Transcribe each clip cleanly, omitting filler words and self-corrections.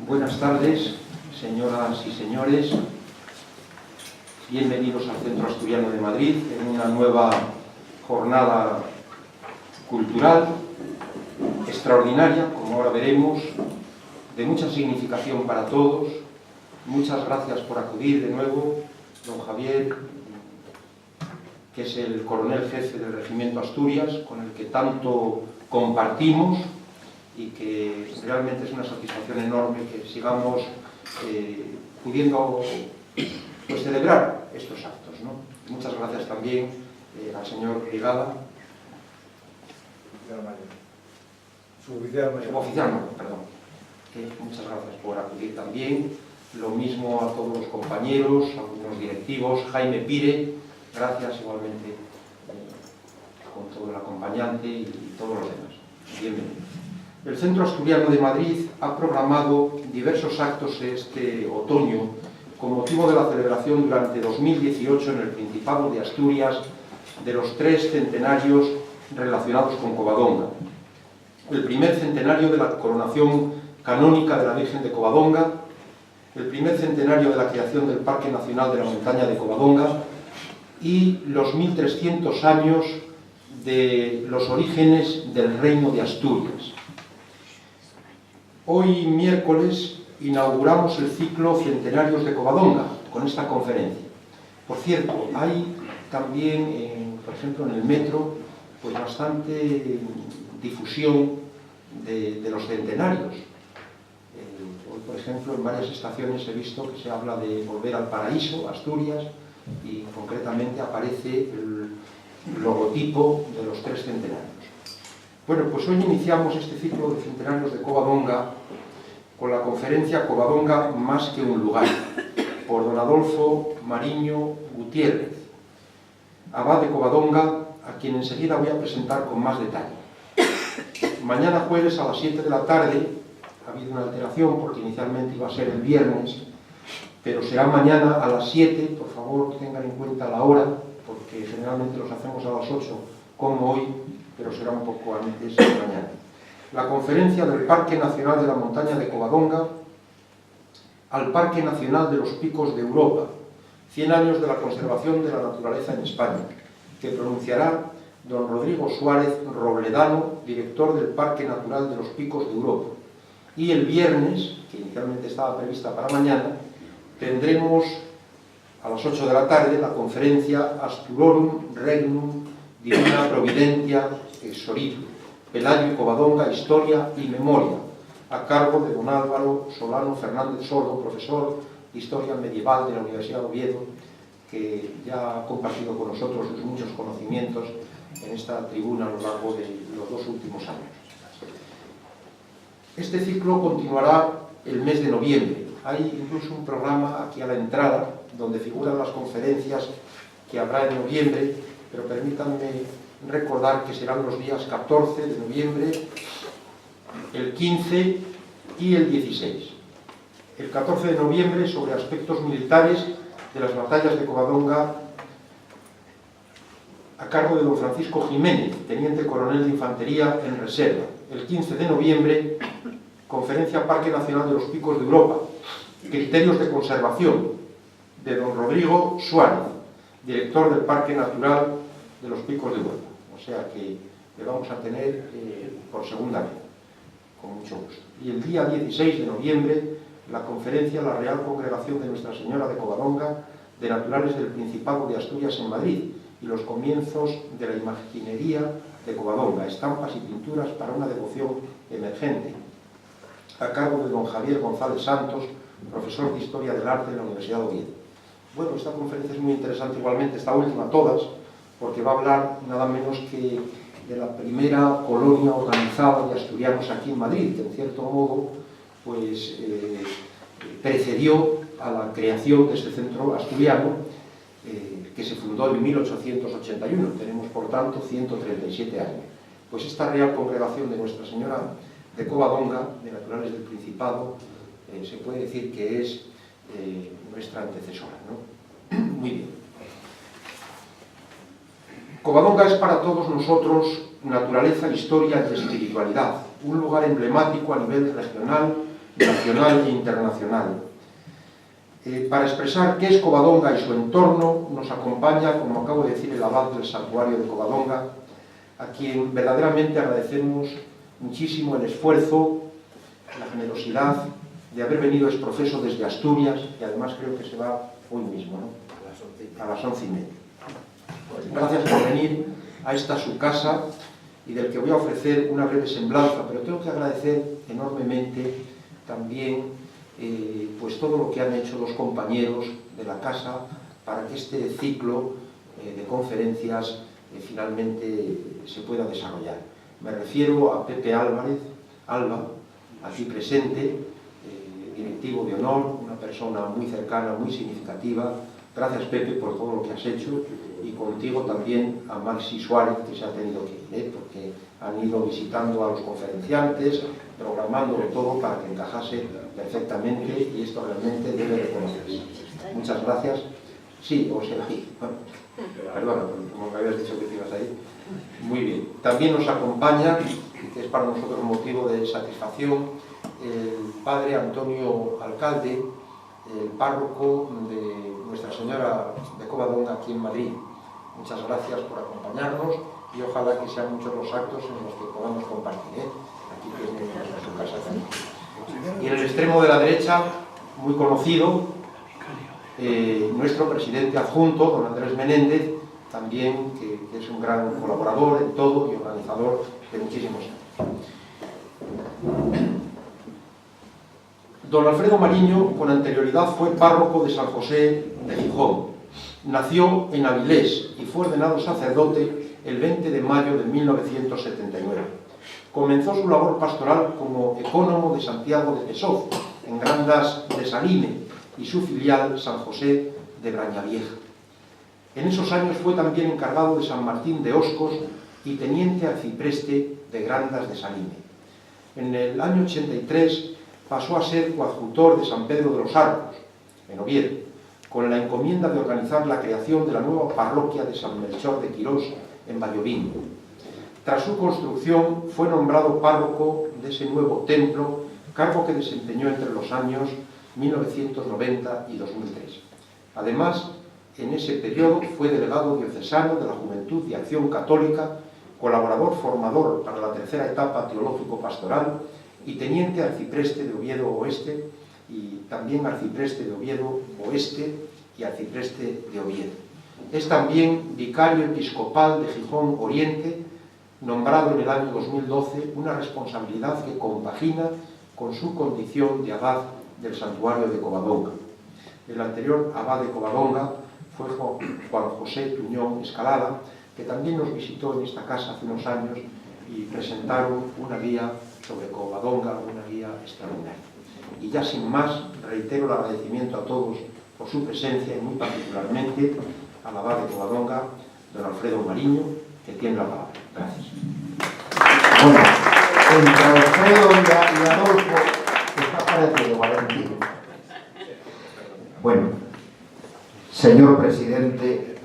Buenas tardes, señoras y señores. Bienvenidos al Centro Asturiano de Madrid en una nueva jornada cultural extraordinaria, como ahora veremos, de mucha significación para todos. Muchas gracias por acudir de nuevo, don Javier, que es el coronel jefe del Regimiento Asturias, con el que tanto compartimos y que realmente es una satisfacción enorme que sigamos pudiendo celebrar estos actos, ¿no? Muchas gracias también al señor Brigada, suboficial mayor, perdón. Muchas gracias por acudir también. Lo mismo a todos los compañeros, a algunos directivos. Jaime Pire, gracias igualmente con todo el acompañante y todos los demás. Bienvenidos. El Centro Asturiano de Madrid ha programado diversos actos este otoño con motivo de la celebración durante 2018 en el Principado de Asturias de los 3 centenarios relacionados con Covadonga. El primer centenario de la coronación canónica de la Virgen de Covadonga, el primer centenario de la creación del Parque Nacional de la Montaña de Covadonga y los 1300 años de los orígenes del Reino de Asturias. Hoy, miércoles, inauguramos el ciclo Centenarios de Covadonga con esta conferencia. Por cierto, hay también, por ejemplo, en el metro, pues bastante difusión de los centenarios. Hoy, por ejemplo, en varias estaciones he visto que se habla de volver al paraíso, Asturias, y concretamente aparece el logotipo de los 3 centenarios. Bueno, pues hoy iniciamos este ciclo de centenarios de Covadonga con la conferencia Covadonga más que un lugar, por don Adolfo Mariño Gutiérrez, abad de Covadonga, a quien enseguida voy a presentar con más detalle. Mañana jueves a las 7 de la tarde, ha habido una alteración porque inicialmente iba a ser el viernes, pero será mañana a las 7, por favor tengan en cuenta la hora, porque generalmente los hacemos a las 8, como hoy, pero será un poco antes de mañana. La conferencia del Parque Nacional de la Montaña de Covadonga al Parque Nacional de los Picos de Europa, 100 años de la conservación de la naturaleza en España, que pronunciará don Rodrigo Suárez Robledano, director del Parque Natural de los Picos de Europa. Y el viernes, que inicialmente estaba prevista para mañana, tendremos a las 8 de la tarde la conferencia Asturorum Regnum Divina Providentia Exoritur, Pelayo y Covadonga, Historia y Memoria, a cargo de don Álvaro Solano Fernández Sordo, profesor de Historia Medieval de la Universidad de Oviedo, que ya ha compartido con nosotros sus muchos conocimientos en esta tribuna a lo largo de los 2 últimos años. Este ciclo continuará el mes de noviembre. Hay incluso un programa aquí a la entrada donde figuran las conferencias que habrá en noviembre, pero permítanme recordar que serán los días 14 de noviembre, el 15 y el 16. El 14 de noviembre sobre aspectos militares de las batallas de Covadonga, a cargo de don Francisco Jiménez, teniente coronel de infantería en reserva. El 15 de noviembre, conferencia Parque Nacional de los Picos de Europa, criterios de conservación, de don Rodrigo Suárez, director del Parque Natural de los Picos de Europa. O sea que le vamos a tener por segunda vez, con mucho gusto. Y el día 16 de noviembre, la conferencia La Real Congregación de Nuestra Señora de Covadonga, de Naturales del Principado de Asturias en Madrid, y los comienzos de la imaginería de Covadonga, estampas y pinturas para una devoción emergente, a cargo de don Javier González Santos, profesor de Historia del Arte en la Universidad de Oviedo. Bueno, esta conferencia es muy interesante igualmente, esta última todas, porque va a hablar nada menos que de la primera colonia organizada de asturianos aquí en Madrid, que en cierto modo pues, precedió a la creación de este centro asturiano, que se fundó en 1881. Tenemos, por tanto, 137 años. Pues esta Real Congregación de Nuestra Señora de Covadonga, de Naturales del Principado, se puede decir que es nuestra antecesora, ¿no? Muy bien. Covadonga es para todos nosotros naturaleza, historia y espiritualidad, un lugar emblemático a nivel regional nacional e internacional. Para expresar qué es Covadonga y su entorno, nos acompaña, como acabo de decir, el abad del santuario de Covadonga, a quien verdaderamente agradecemos muchísimo el esfuerzo, la generosidad de haber venido exprofeso desde Asturias, y además creo que se va hoy mismo, ¿no? A las 11:30. Gracias por venir a esta su casa, y del que voy a ofrecer una breve semblanza, pero tengo que agradecer enormemente también pues todo lo que han hecho los compañeros de la casa para que este ciclo de conferencias finalmente se pueda desarrollar. Me refiero a Pepe Álvarez, Alba, aquí presente, directivo de honor, una persona muy cercana, muy significativa. Gracias, Pepe, por todo lo que has hecho, y contigo también a Maxi Suárez, que se ha tenido que ir, porque han ido visitando a los conferenciantes, programándolo todo para que encajase perfectamente, y esto realmente debe reconocerse. Muchas gracias. Sí, o sea, bueno, perdona, como me habías dicho que te ibas a ir. Muy bien. También nos acompaña, que es para nosotros un motivo de satisfacción, el padre Antonio Alcalde, el párroco de Nuestra Señora de Covadonga aquí en Madrid. Muchas gracias por acompañarnos, y ojalá que sean muchos los actos en los que podamos compartir. Aquí tienen su casa también. Y en el extremo de la derecha, muy conocido, nuestro presidente adjunto, don Andrés Menéndez, también, que es un gran colaborador en todo y organizador de muchísimos años. Don Alfredo Mariño, con anterioridad, fue párroco de San José de Gijón. Nació en Avilés y fue ordenado sacerdote el 20 de mayo de 1979. Comenzó su labor pastoral como ecónomo de Santiago de Pesov, en Grandas de Salime, y su filial San José de Brañavieja. En esos años fue también encargado de San Martín de Oscos y teniente arcipreste de Grandas de Salime. En el año 83 pasó a ser coadjutor de San Pedro de los Arcos, en Oviedo, con la encomienda de organizar la creación de la nueva parroquia de San Melchor de Quirós, en Vallovín. Tras su construcción, fue nombrado párroco de ese nuevo templo, cargo que desempeñó entre los años 1990 y 2003. Además, en ese periodo fue delegado diocesano de la Juventud de Acción Católica, colaborador formador para la tercera etapa teológico-pastoral y teniente arcipreste de Oviedo Oeste, y también arcipreste de Oviedo Oeste y arcipreste de Oviedo. Es también vicario episcopal de Gijón Oriente, nombrado en el año 2012, una responsabilidad que compagina con su condición de abad del santuario de Covadonga. El anterior abad de Covadonga fue Juan José Tuñón Escalada, que también nos visitó en esta casa hace unos años y presentaron una guía sobre Covadonga, una guía extraordinaria. Y ya sin más, reitero el agradecimiento a todos por su presencia, y muy particularmente al abad de Covadonga, don Alfredo Mariño, que tiene la palabra. Gracias. Bueno, entre Alfredo y Adolfo está parecido Valentín. Bueno, señor presidente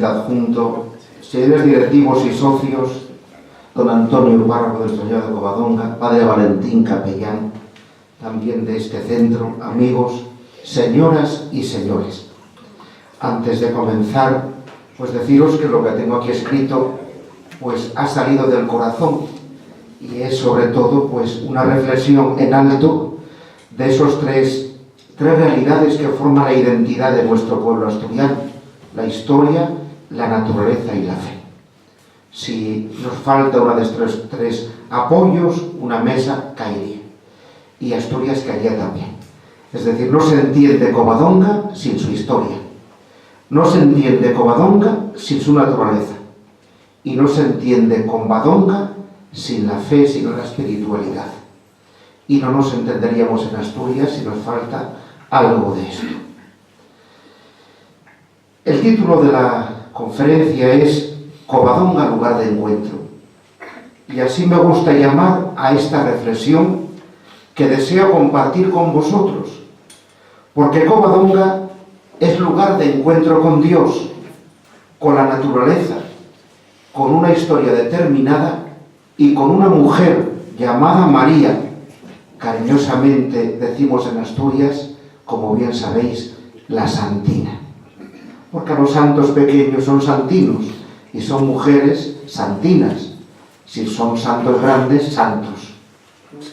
adjunto, señores directivos y socios, don Antonio, párroco del Señor de Covadonga, padre Valentín, capellán también de este centro, amigos, señoras y señores. Antes de comenzar, pues deciros que lo que tengo aquí escrito pues ha salido del corazón, y es sobre todo pues una reflexión en alto de esos tres realidades que forman la identidad de nuestro pueblo asturiano: la historia, la naturaleza y la fe. Si nos falta una de estos tres apoyos, una mesa caería, y Asturias caería también. Es decir, no se entiende Covadonga sin su historia, no se entiende Covadonga sin su naturaleza, y no se entiende Covadonga sin la fe, sin la espiritualidad. Y no nos entenderíamos en Asturias si nos falta algo de esto. El título de la conferencia es Covadonga, lugar de encuentro. Y así me gusta llamar a esta reflexión que deseo compartir con vosotros, porque Covadonga es lugar de encuentro con Dios, con la naturaleza, con una historia determinada y con una mujer llamada María, cariñosamente decimos en Asturias, como bien sabéis, la santina. Porque los santos pequeños son santinos y son mujeres santinas. Si son santos grandes, santos.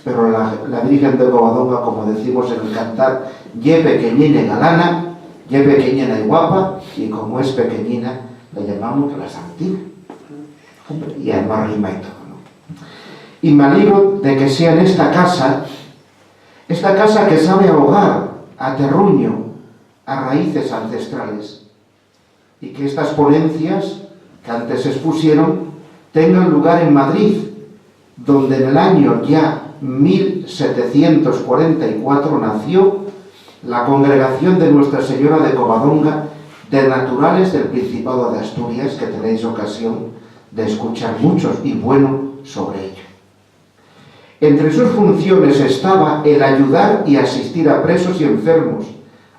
Pero la Virgen de Covadonga, como decimos en el cantar, ye pequeñina y galana, ye pequeñina y guapa, y como es pequeñina, la llamamos la santina. Y además rima y todo, ¿no? Y me alegro de que sea en esta casa que sabe ahogar a terruño, a raíces ancestrales, y que estas ponencias que antes se expusieron tengan lugar en Madrid, donde en el año ya 1744 nació la congregación de Nuestra Señora de Covadonga de naturales del Principado de Asturias, que tenéis ocasión de escuchar muchos y bueno sobre ello. Entre sus funciones estaba el ayudar y asistir a presos y enfermos,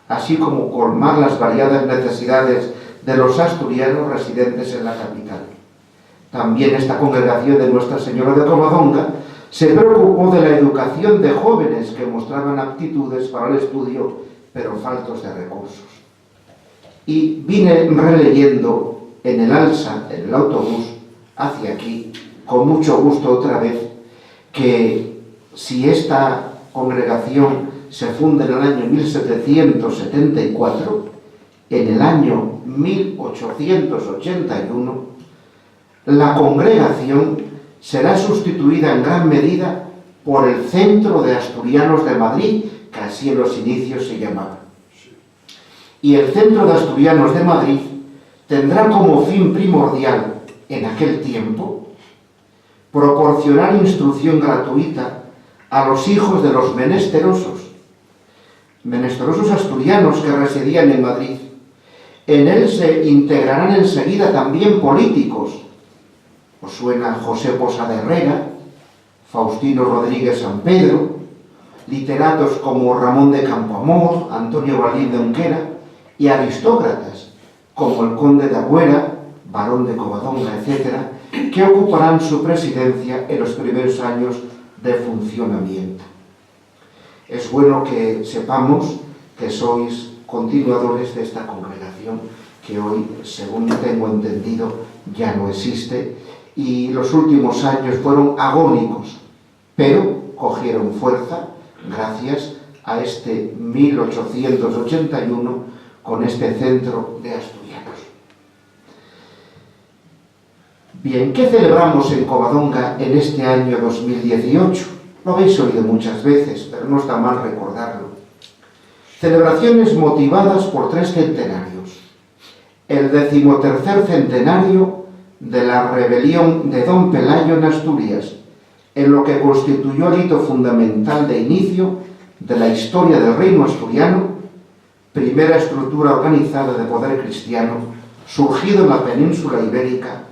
así como colmar las variadas necesidades de los asturianos residentes en la capital. También esta congregación de Nuestra Señora de Covadonga se preocupó de la educación de jóvenes que mostraban aptitudes para el estudio, pero faltos de recursos. Y vine releyendo en el alza, en el autobús, hacia aquí, con mucho gusto otra vez, que si esta congregación se funda en el año 1774, en el año 1881, la congregación será sustituida en gran medida por el Centro de Asturianos de Madrid, que así en los inicios se llamaba. Y el Centro de Asturianos de Madrid tendrá como fin primordial en aquel tiempo proporcionar instrucción gratuita a los hijos de los menesterosos asturianos que residían en Madrid. En él se integrarán enseguida también políticos. Os suena José Posada Herrera, Faustino Rodríguez San Pedro, literatos como Ramón de Campoamor, Antonio Valdín de Unquera, y aristócratas como el conde de Agüera, barón de Covadonga, etc., que ocuparán su presidencia en los primeros años de funcionamiento. Es bueno que sepamos que sois continuadores de esta congregación, que hoy, según tengo entendido, ya no existe, y los últimos años fueron agónicos, pero cogieron fuerza gracias a este 1881 con este Centro de Asturianos. Bien, ¿qué celebramos en Covadonga en este año 2018? Lo habéis oído muchas veces, pero no está mal recordarlo. Celebraciones motivadas por 3 centenarios. El 13º centenario de la rebelión de Don Pelayo en Asturias, en lo que constituyó el hito fundamental de inicio de la historia del reino asturiano, primera estructura organizada de poder cristiano surgido en la península ibérica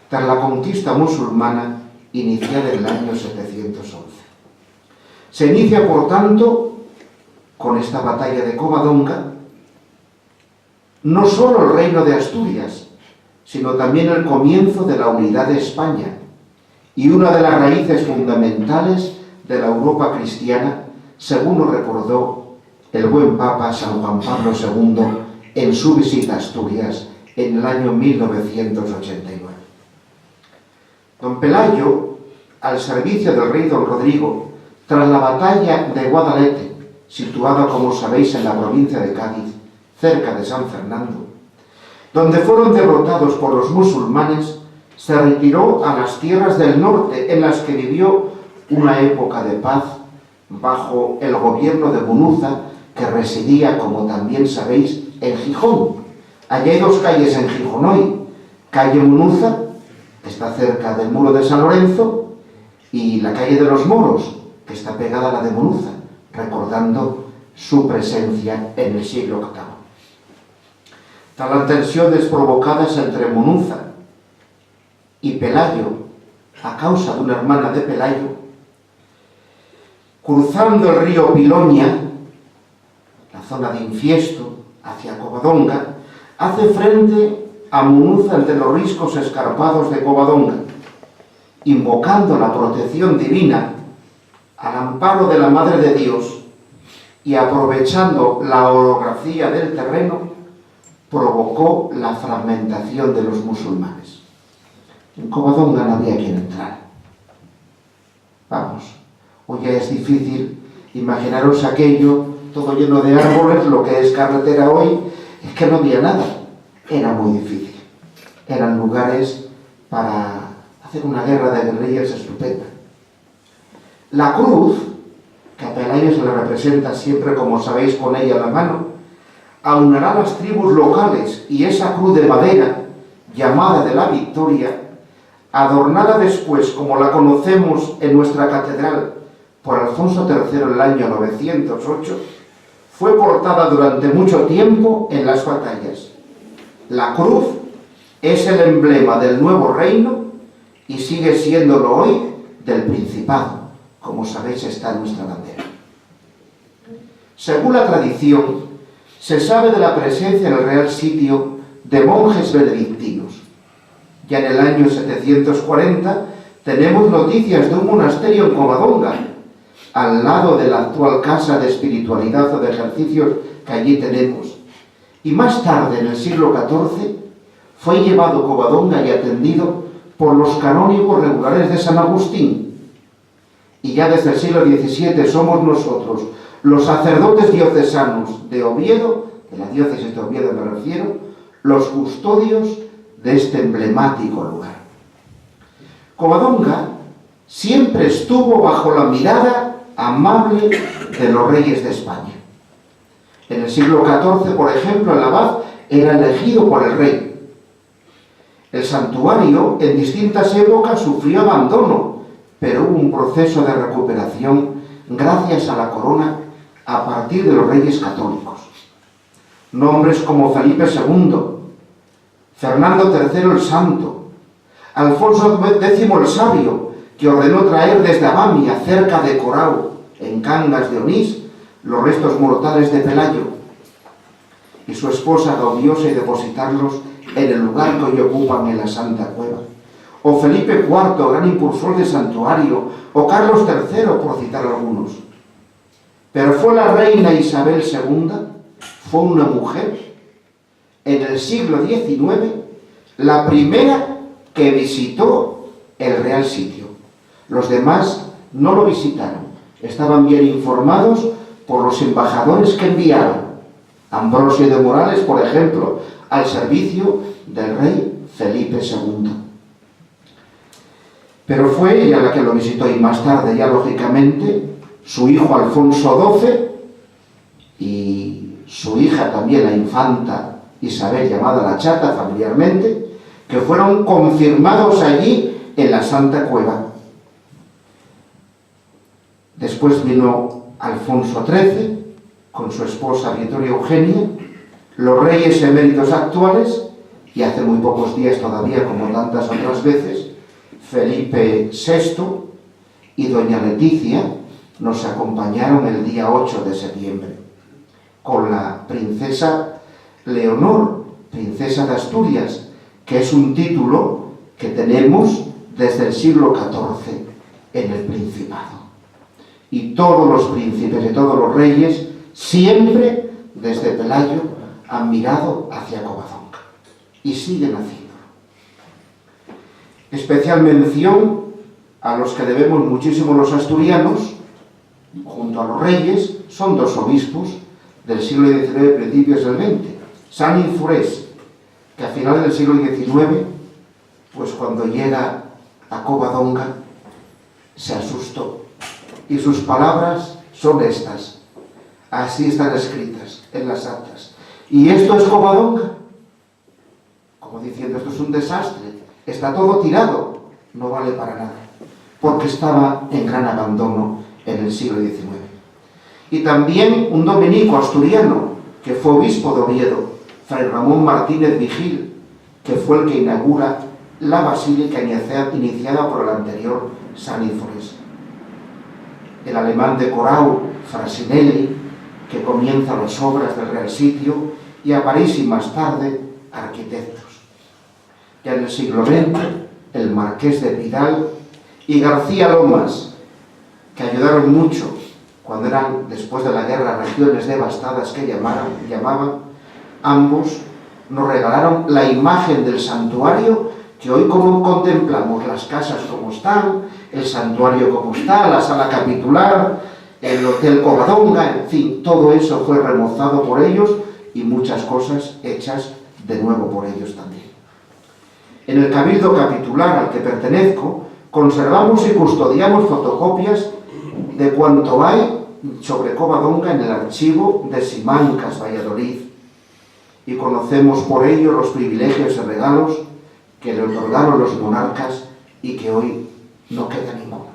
tras la conquista musulmana iniciada en el año 711. Se inicia, por tanto, con esta batalla de Covadonga, no solo el reino de Asturias, sino también el comienzo de la unidad de España y una de las raíces fundamentales de la Europa cristiana, según lo recordó el buen Papa San Juan Pablo II en su visita a Asturias en el año 1989. Don Pelayo, al servicio del rey don Rodrigo, tras la batalla de Guadalete, situada, como sabéis, en la provincia de Cádiz, cerca de San Fernando, donde fueron derrotados por los musulmanes, se retiró a las tierras del norte, en las que vivió una época de paz bajo el gobierno de Munuza, que residía, como también sabéis, en Gijón. Allí hay 2 calles en Gijón hoy: calle Munuza, que está cerca del muro de San Lorenzo, y la calle de los Moros, que está pegada a la de Munuza, recordando su presencia en el siglo VIII. Tras las tensiones provocadas entre Munuza y Pelayo, a causa de una hermana de Pelayo, cruzando el río Piloña, la zona de Infiesto, hacia Covadonga, hace frente a Munuza entre los riscos escarpados de Covadonga, invocando la protección divina al amparo de la Madre de Dios y aprovechando la orografía del terreno, provocó la fragmentación de los musulmanes. En Covadonga no había quien entrar. Vamos, hoy ya es difícil imaginaros aquello, todo lleno de árboles, lo que es carretera hoy, es que no había nada. Era muy difícil. Eran lugares para hacer una guerra de guerrillas estupenda. La cruz, que a Pelayo se la representa siempre, como sabéis, con ella en la mano, aunará las tribus locales y esa cruz de madera, llamada de la Victoria, adornada después, como la conocemos en nuestra catedral, por Alfonso III en el año 908, fue portada durante mucho tiempo en las batallas. La cruz es el emblema del nuevo reino y sigue siéndolo hoy del Principado, como sabéis está en nuestra bandera. Según la tradición, se sabe de la presencia en el Real Sitio de monjes benedictinos. Ya en el año 740 tenemos noticias de un monasterio en Covadonga, al lado de la actual casa de espiritualidad o de ejercicios que allí tenemos. Y más tarde, en el siglo XIV, fue llevado Covadonga y atendido por los canónigos regulares de San Agustín. Y ya desde el siglo XVII somos nosotros, los sacerdotes diocesanos de Oviedo, de la diócesis de Oviedo me refiero, los custodios de este emblemático lugar. Covadonga siempre estuvo bajo la mirada amable de los reyes de España. En el siglo XIV, por ejemplo, el abad era elegido por el rey. El santuario en distintas épocas sufrió abandono, pero hubo un proceso de recuperación gracias a la corona a partir de los reyes católicos. Nombres como Felipe II, Fernando III el Santo, Alfonso X el Sabio, que ordenó traer desde Abamia, cerca de Corau, en Cangas de Onís, los restos mortales de Pelayo, y su esposa Gaudiosa, y depositarlos en el lugar que hoy ocupan en la Santa Cueva. O Felipe IV, gran impulsor de santuario, o Carlos III, por citar algunos. Pero fue la reina Isabel II, fue una mujer, en el siglo XIX, la primera que visitó el Real Sitio. Los demás no lo visitaron, estaban bien informados por los embajadores que enviaron. Ambrosio de Morales, por ejemplo, al servicio del rey Felipe II. Pero fue ella la que lo visitó, y más tarde ya lógicamente su hijo Alfonso XII y su hija también, la infanta Isabel, llamada la Chata familiarmente, que fueron confirmados allí en la Santa Cueva. Después vino Alfonso XIII con su esposa Victoria Eugenia, los reyes eméritos actuales, y hace muy pocos días todavía, como tantas otras veces, Felipe VI y doña Leticia nos acompañaron el día 8 de septiembre, con la princesa Leonor, princesa de Asturias, que es un título que tenemos desde el siglo XIV en el Principado. Y todos los príncipes y todos los reyes, siempre desde Pelayo, han mirado hacia Covadonga y siguen haciéndolo. Especial mención a los que debemos muchísimo los asturianos, junto a los reyes, son dos obispos del siglo XIX, principios del XX. San Infurés, que a finales del siglo XIX, pues cuando llega a Covadonga, se asustó. Y sus palabras son estas, así están escritas en las actas. ¿Y esto es Covadonga? Como diciendo, esto es un desastre, está todo tirado, no vale para nada, porque estaba en gran abandono en el siglo XIX. Y también un dominico asturiano, que fue obispo de Oviedo, Fray Ramón Martínez Vigil, que fue el que inaugura la basílica iniciada por el anterior San Infurés. El alemán de Corau, Frasinelli, que comienza las obras del Real Sitio, y a París y más tarde, arquitectos. Ya en el siglo XX, el marqués de Vidal y García Lomas, que ayudaron mucho cuando eran, después de la guerra, regiones devastadas que llamaban, ambos nos regalaron la imagen del santuario que hoy como contemplamos, las casas como están, el santuario como está, la sala capitular, el Hotel Covadonga, en fin, todo eso fue remozado por ellos y muchas cosas hechas de nuevo por ellos también. En el Cabildo Capitular al que pertenezco, conservamos y custodiamos fotocopias de cuanto hay sobre Covadonga en el archivo de Simancas, Valladolid, y conocemos por ello los privilegios y regalos que le otorgaron los monarcas y que hoy no queda ninguno.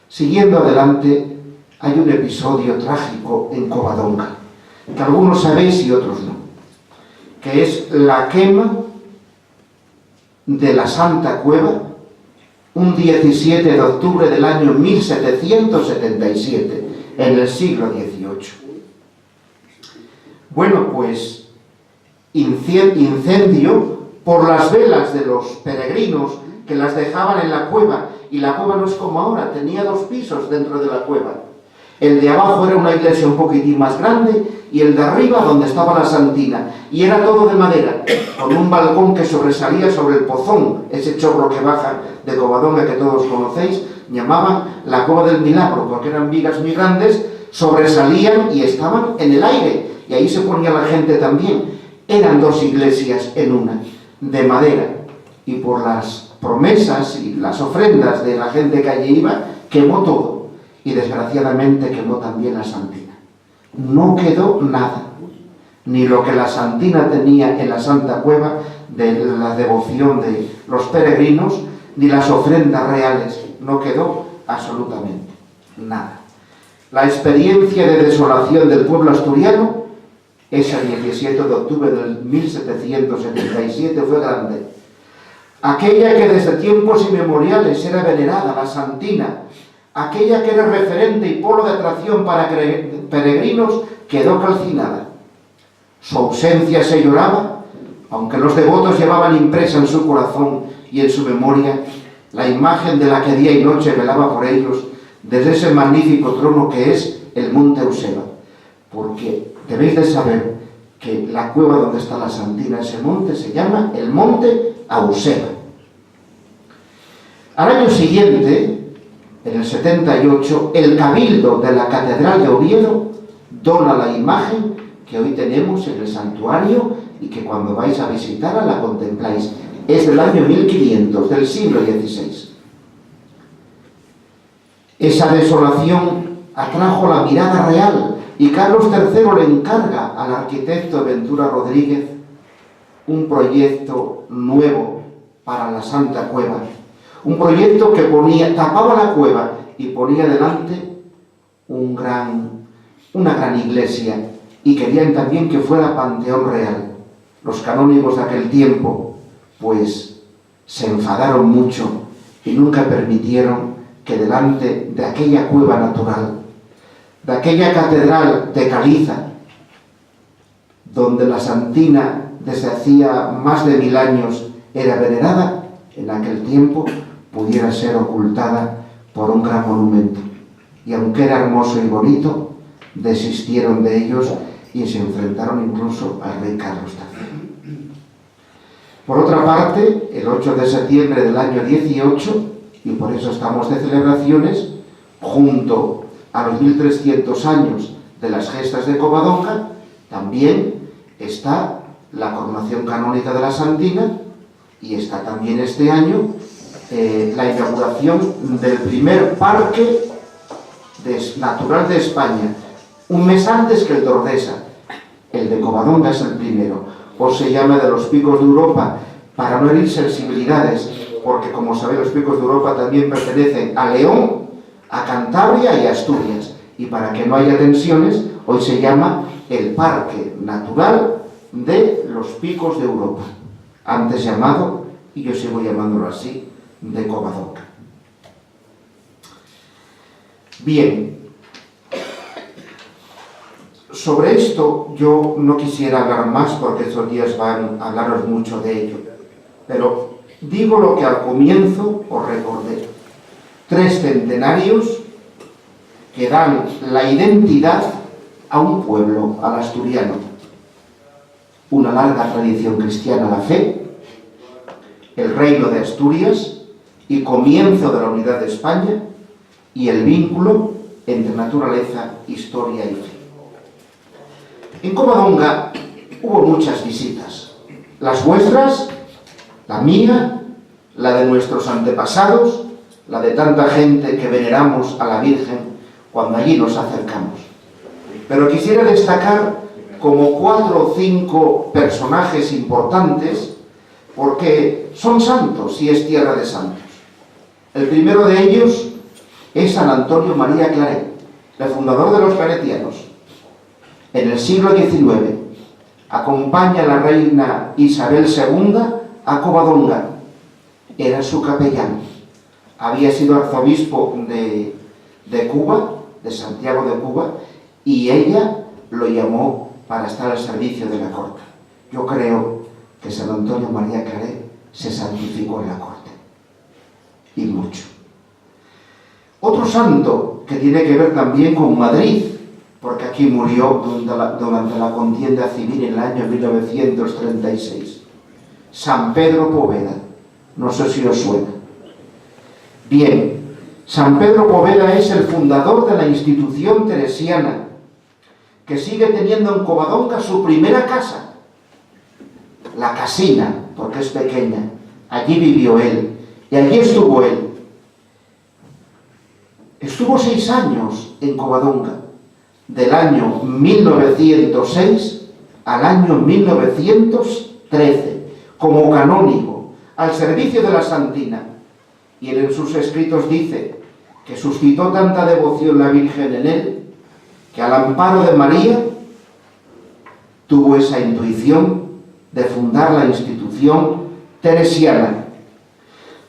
Siguiendo adelante, hay un episodio trágico en Covadonga, que algunos sabéis y otros no, que es la quema de la Santa Cueva un 17 de octubre del año 1777, en el siglo XVIII. Bueno, pues incendio por las velas de los peregrinos que las dejaban en la cueva, y la cueva no es como ahora, tenía 2 pisos dentro de la cueva. El de abajo era una iglesia un poquitín más grande y el de arriba donde estaba la Santina, y era todo de madera, con un balcón que sobresalía sobre el pozón, ese chorro que baja de Covadonga que todos conocéis, llamaban la Cueva del Milagro, porque eran vigas muy grandes, sobresalían y estaban en el aire, y ahí se ponía la gente también. Eran 2 iglesias en una, de madera, y por las promesas y las ofrendas de la gente que allí iba, quemó todo, y desgraciadamente quemó también la Santina. No quedó nada, ni lo que la Santina tenía en la Santa Cueva de la devoción de los peregrinos, ni las ofrendas reales, no quedó absolutamente nada. La experiencia de desolación del pueblo asturiano, ese 17 de octubre del 1777, fue grande. Aquella que desde tiempos inmemoriales era venerada, la Santina, aquella que era referente y polo de atracción para peregrinos, quedó calcinada. Su ausencia se lloraba, aunque los devotos llevaban impresa en su corazón y en su memoria la imagen de la que día y noche velaba por ellos desde ese magnífico trono que es el Monte Euseba. Porque debéis de saber que la cueva donde está la Santina, ese monte, se llama el Monte Euseba. Al año siguiente, en el 78, el Cabildo de la Catedral de Oviedo dona la imagen que hoy tenemos en el santuario y que cuando vais a visitarla la contempláis. Es del año 1500, del siglo XVI. Esa desolación atrajo la mirada real y Carlos III le encarga al arquitecto Ventura Rodríguez un proyecto nuevo para la Santa Cueva. Un proyecto que tapaba la cueva y ponía delante una gran iglesia, y querían también que fuera panteón real. Los canónigos de aquel tiempo pues se enfadaron mucho y nunca permitieron que delante de aquella cueva natural, de aquella catedral de caliza, donde la Santina desde hacía más de 1000 años era venerada, en aquel tiempo pudiera ser ocultada por un gran monumento. Y aunque era hermoso y bonito, desistieron de ellos y se enfrentaron incluso al rey Carlos III. Por otra parte, el 8 de septiembre del año 18, y por eso estamos de celebraciones, junto a los 1300 años de las gestas de Covadonga, también está la coronación canónica de la Santina, y está también este año la inauguración del primer parque natural de España, un mes antes que el de Ordesa. El de Covadonga es el primero, o se llama de los picos de Europa, para no herir sensibilidades, porque como sabéis los picos de Europa también pertenecen a León, a Cantabria y a Asturias, y para que no haya tensiones, hoy se llama el Parque Natural de los Picos de Europa, antes llamado, y yo sigo llamándolo así, de Covadonga. Bien, sobre esto yo no quisiera hablar más porque estos días van a hablaros mucho de ello, pero digo lo que al comienzo os recordé. 3 centenarios que dan la identidad a un pueblo, al asturiano. Una larga tradición cristiana a la fe, el reino de Asturias y comienzo de la unidad de España, y el vínculo entre naturaleza, historia y fe. En Covadonga hubo muchas visitas. Las vuestras, la mía, la de nuestros antepasados, la de tanta gente que veneramos a la Virgen cuando allí nos acercamos. Pero quisiera destacar como 4 o 5 personajes importantes, porque son santos y es tierra de santos. El primero de ellos es San Antonio María Claret, el fundador de los claretianos. En el siglo XIX acompaña a la reina Isabel II a Covadonga. Era su capellán. Había sido arzobispo de Cuba, de Santiago de Cuba, y ella lo llamó para estar al servicio de la corte. Yo creo que San Antonio María Claret se santificó en la corte, y mucho. Otro santo que tiene que ver también con Madrid, porque aquí murió durante la contienda civil en el año 1936. San Pedro Poveda, no sé si os suena. Bien, San Pedro Poveda es el fundador de la institución teresiana, que sigue teniendo en Covadonga su primera casa, la Casina, porque es pequeña. Allí vivió él, y allí estuvo él. Estuvo 6 años en Covadonga, del año 1906 al año 1913, como canónigo, al servicio de la Santina. Y él en sus escritos dice que suscitó tanta devoción la Virgen en él, que al amparo de María tuvo esa intuición de fundar la institución teresiana,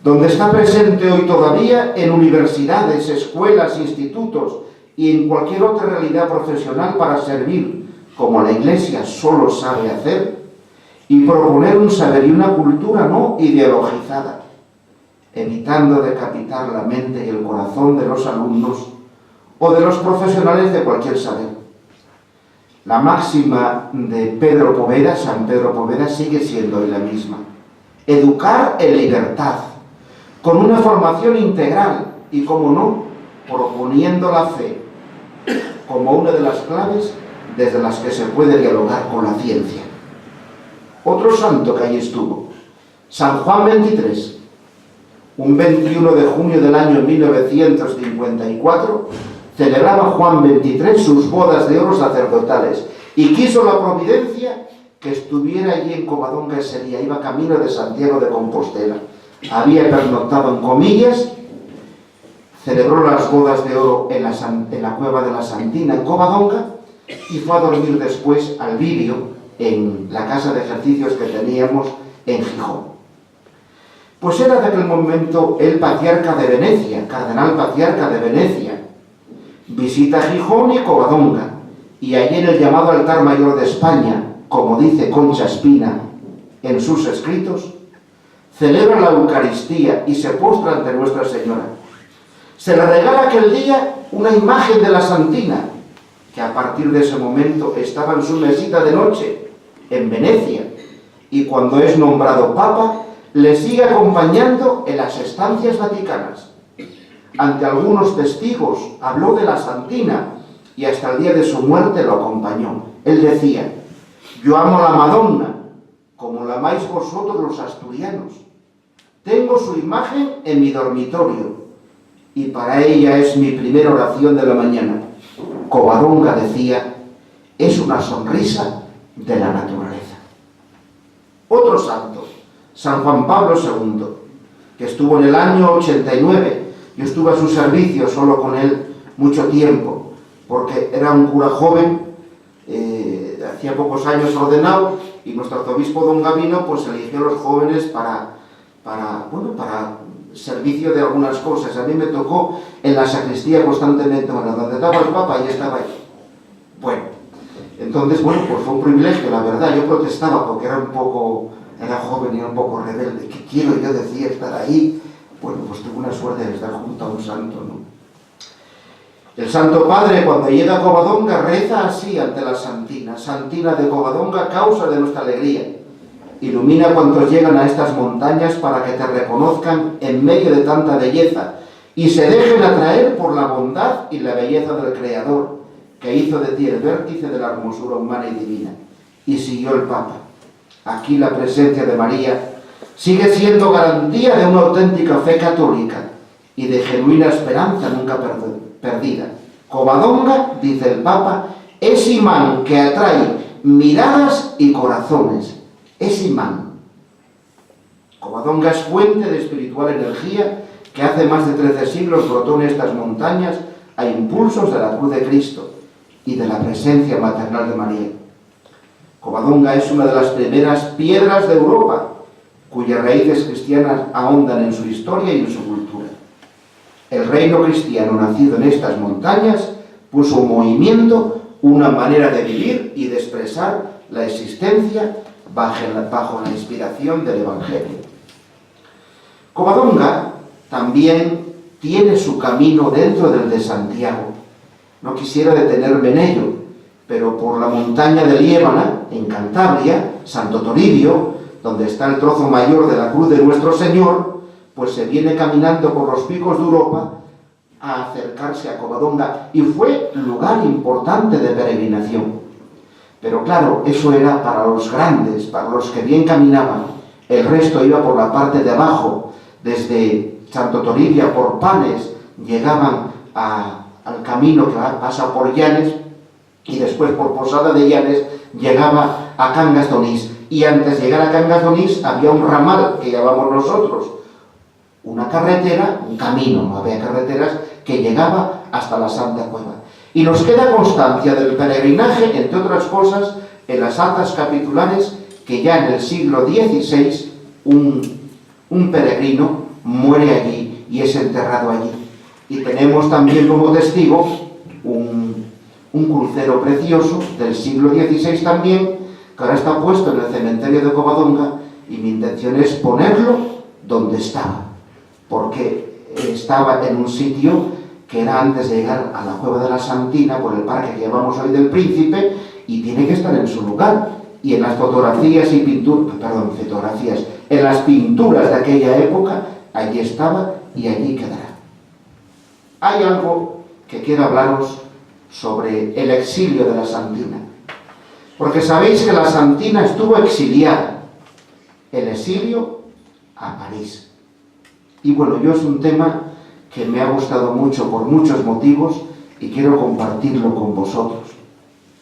donde está presente hoy todavía en universidades, escuelas, institutos y en cualquier otra realidad profesional para servir, como la Iglesia solo sabe hacer, y proponer un saber y una cultura no ideologizada, evitando decapitar la mente y el corazón de los alumnos o de los profesionales de cualquier saber. La máxima de Pedro Poveda, San Pedro Poveda, sigue siendo hoy la misma: educar en libertad, con una formación integral y, como no, proponiendo la fe como una de las claves desde las que se puede dialogar con la ciencia. Otro santo que ahí estuvo, San Juan XXIII. Un 21 de junio del año 1954 celebraba Juan XXIII sus bodas de oro sacerdotales, y quiso la providencia que estuviera allí en Covadonga ese día. Iba camino de Santiago de Compostela. Había pernoctado en Comillas, celebró las bodas de oro en la cueva de la Santina en Covadonga, y fue a dormir después al Virio, en la casa de ejercicios que teníamos en Gijón. Pues era de aquel momento el patriarca de Venecia, cardenal patriarca de Venecia. Visita Gijón y Covadonga, y allí en el llamado altar mayor de España, como dice Concha Espina en sus escritos, celebra la Eucaristía y se postra ante Nuestra Señora. Se le regala aquel día una imagen de la Santina, que a partir de ese momento estaba en su mesita de noche, en Venecia, y cuando es nombrado Papa, le sigue acompañando en las estancias vaticanas. Ante algunos testigos habló de la Santina, y hasta el día de su muerte lo acompañó. Él decía: yo amo a la Madonna, como la amáis vosotros los asturianos. Tengo su imagen en mi dormitorio, y para ella es mi primera oración de la mañana. Covadonga, decía, es una sonrisa de la naturaleza. Otro santo, San Juan Pablo II, que estuvo en el año 89. Yo estuve a su servicio solo con él mucho tiempo, porque era un cura joven, hacía pocos años ordenado, y nuestro arzobispo don Gavino pues eligió a los jóvenes para servicio de algunas cosas. A mí me tocó en la sacristía constantemente, donde estaba el Papa y estaba ahí. Bueno, entonces, pues fue un privilegio, la verdad. Yo protestaba porque era joven y era un poco rebelde. ¿Qué quiero yo decir? Estar ahí. Bueno, pues tuve una suerte de estar junto a un santo, ¿no? El Santo Padre, cuando llega a Covadonga, reza así ante la Santina: Santina de Covadonga, causa de nuestra alegría. Ilumina a cuantos llegan a estas montañas para que te reconozcan en medio de tanta belleza y se dejen atraer por la bondad y la belleza del Creador, que hizo de ti el vértice de la hermosura humana y divina. Y siguió el Papa: aquí la presencia de María sigue siendo garantía de una auténtica fe católica y de genuina esperanza nunca perdida. Covadonga, dice el Papa, es imán que atrae miradas y corazones. Es imán. Covadonga es fuente de espiritual energía que hace más de 13 siglos brotó en estas montañas a impulsos de la cruz de Cristo y de la presencia maternal de María. Covadonga es una de las primeras piedras de Europa, cuyas raíces cristianas ahondan en su historia y en su cultura. El reino cristiano nacido en estas montañas puso en movimiento una manera de vivir y de expresar la existencia bajo la inspiración del Evangelio. Covadonga también tiene su camino dentro del de Santiago. No quisiera detenerme en ello, pero por la montaña de Liébana, en Cantabria, Santo Toribio, donde está el trozo mayor de la cruz de nuestro Señor, pues se viene caminando por los picos de Europa a acercarse a Covadonga, y fue lugar importante de peregrinación. Pero claro, eso era para los grandes, para los que bien caminaban. El resto iba por la parte de abajo, desde Santo Toribio por Panes, llegaban al camino que pasa por Llanes, y después por Posada de Llanes llegaba a Cangas d'Onís. Y antes de llegar a Cangas d'Onís había un ramal que llamamos nosotros, una carretera, un camino, no había carreteras, que llegaba hasta la Santa Cueva. Y nos queda constancia del peregrinaje, entre otras cosas, en las actas capitulares, que ya en el siglo XVI un peregrino muere allí y es enterrado allí. Y tenemos también como testigo un crucero precioso del siglo XVI también, que ahora está puesto en el cementerio de Covadonga, y mi intención es ponerlo donde estaba, porque estaba en un sitio que era antes de llegar a la Cueva de la Santina, por el parque que llamamos hoy del Príncipe, y tiene que estar en su lugar. Y en las fotografías y fotografías, en las pinturas de aquella época, allí estaba y allí quedará. Hay algo que quiero hablaros sobre el exilio de la Santina, porque sabéis que la Santina estuvo exiliada, el exilio a París. Y bueno, yo es un tema que me ha gustado mucho por muchos motivos y quiero compartirlo con vosotros.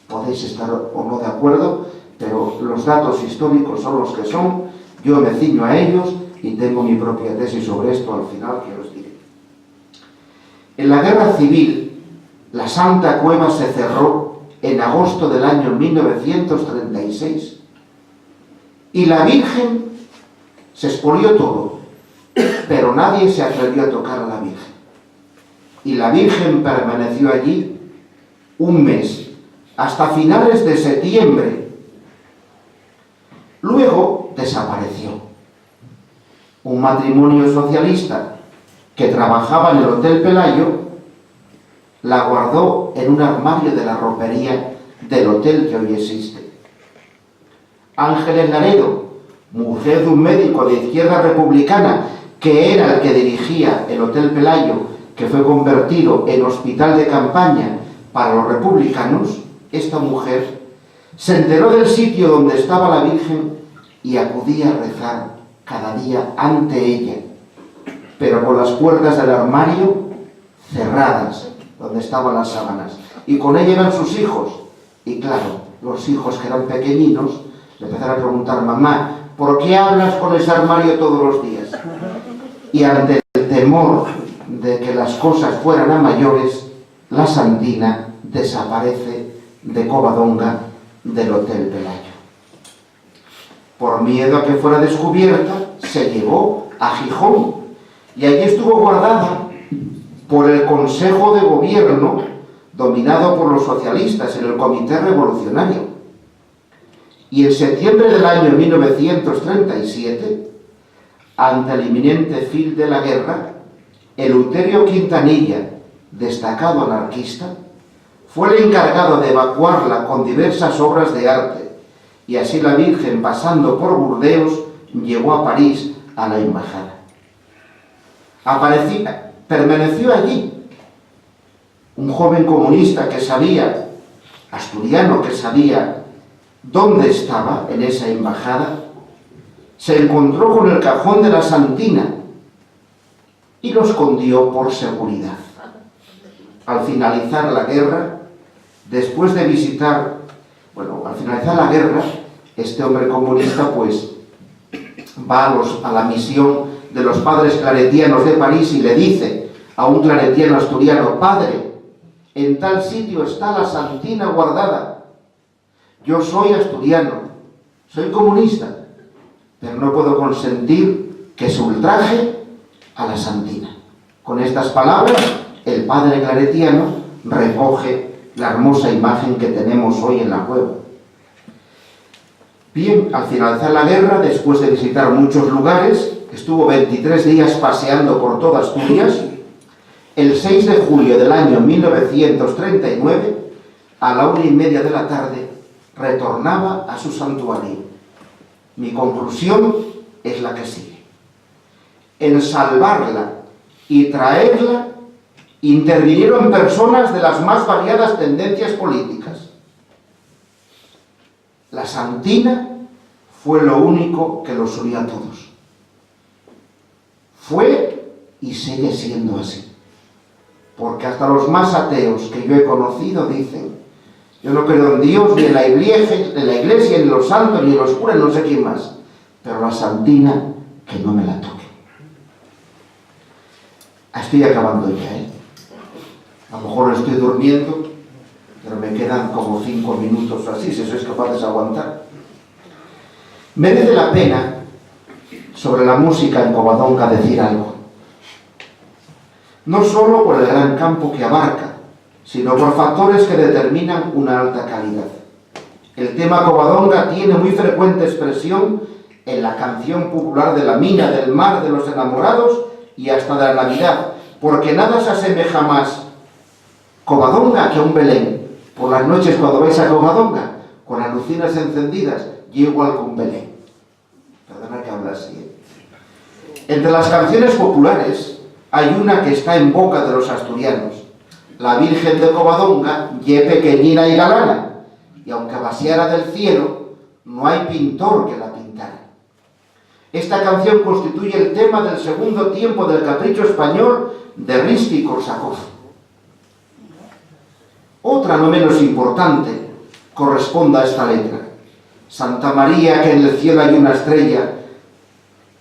Podéis estar o no de acuerdo, pero los datos históricos son los que son, yo me ciño a ellos y tengo mi propia tesis sobre esto al final que os diré. En la Guerra Civil, la Santa Cueva se cerró en agosto del año 1936 y la Virgen se expolió todo, pero nadie se atrevió a tocar a la Virgen. Y la Virgen permaneció allí un mes, hasta finales de septiembre. Luego desapareció. Un matrimonio socialista que trabajaba en el Hotel Pelayo la guardó en un armario de la ropería del hotel que hoy existe. Ángeles Laredo, mujer de un médico de izquierda republicana que era el que dirigía el Hotel Pelayo, que fue convertido en hospital de campaña para los republicanos, esta mujer se enteró del sitio donde estaba la Virgen y acudía a rezar cada día ante ella, pero con las puertas del armario cerradas, donde estaban las sábanas, y con ella eran sus hijos. Y claro, los hijos que eran pequeñinos le empezaron a preguntar: mamá, ¿por qué hablas con ese armario todos los días? Y ante el temor de que las cosas fueran a mayores, la Santina desaparece de Covadonga, del Hotel Pelayo. Por miedo a que fuera descubierta, se llevó a Gijón y allí estuvo guardada por el Consejo de Gobierno, dominado por los socialistas en el Comité Revolucionario. Y en septiembre del año 1937, ante el inminente fin de la guerra, Eleuterio Quintanilla, destacado anarquista, fue el encargado de evacuarla con diversas obras de arte, y así la Virgen, pasando por Burdeos, llegó a París a la embajada. Permaneció allí un joven comunista que sabía, asturiano que sabía dónde estaba en esa embajada, se encontró con el cajón de la Santina y lo escondió por seguridad. Al finalizar la guerra, después de visitar, al finalizar la guerra, este hombre comunista pues va a la misión de los padres claretianos de París y le dice a un claretiano asturiano: padre, en tal sitio está la Santina guardada. Yo soy asturiano, soy comunista, pero no puedo consentir que se ultraje a la Santina. Con estas palabras, el padre claretiano recoge la hermosa imagen que tenemos hoy en la cueva. Bien, al finalizar la guerra, después de visitar muchos lugares, estuvo 23 días paseando por toda Asturias. El 6 de julio del año 1939, a la 1:30 de la tarde, retornaba a su santuario. Mi conclusión es la que sigue. En salvarla y traerla intervinieron personas de las más variadas tendencias políticas. La Santina fue lo único que los unía a todos. Fue y sigue siendo así. Porque hasta los más ateos que yo he conocido dicen: yo no creo en Dios, ni en la iglesia, ni en los santos, ni en los curas, no sé quién más, pero la Santina, que no me la toque. Estoy acabando ya, A lo mejor estoy durmiendo, pero me quedan como 5 minutos o así, si sois capaces de aguantar. Merece la pena, sobre la música en Covadonga, decir algo. No solo por el gran campo que abarca, sino por factores que determinan una alta calidad. El tema Covadonga tiene muy frecuente expresión en la canción popular de la mina, del mar, de los enamorados y hasta de la Navidad, porque nada se asemeja más Covadonga que a un Belén. Por las noches, cuando vais a Covadonga, con las lucinas encendidas, y igual que un Belén. Perdona que hable así. Entre las canciones populares hay una que está en boca de los asturianos: la Virgen de Covadonga, ye pequeñina y galana, y aunque vaciara del cielo, no hay pintor que la pintara. Esta canción constituye el tema del segundo tiempo del Capricho Español de Rimski-Korsakov. Otra no menos importante corresponde a esta letra: Santa María, que en el cielo hay una estrella,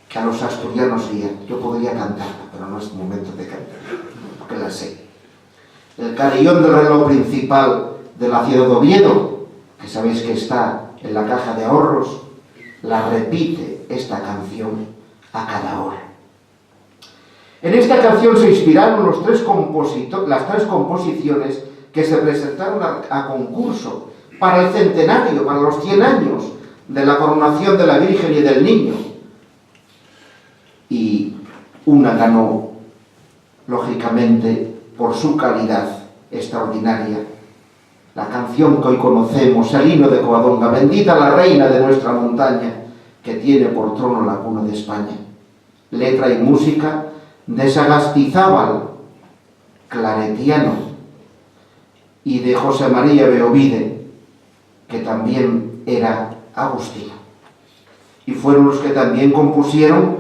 que a los asturianos guía. Yo podría cantarla, pero no es momento de cantar, porque la sé. El carillón del reloj principal de la ciudad de Oviedo, que sabéis que está en la caja de ahorros, la repite esta canción a cada hora. En esta canción se inspiraron las tres composiciones que se presentaron a concurso para el centenario, para los 100 años de la coronación de la Virgen y del Niño. Y una ganó, lógicamente, por su calidad extraordinaria. La canción que hoy conocemos, el himno de Covadonga: bendita la reina de nuestra montaña, que tiene por trono la cuna de España. Letra y música de Sagastizábal, claretiano, y de José María Beovide, que también era agustino. Y fueron los que también compusieron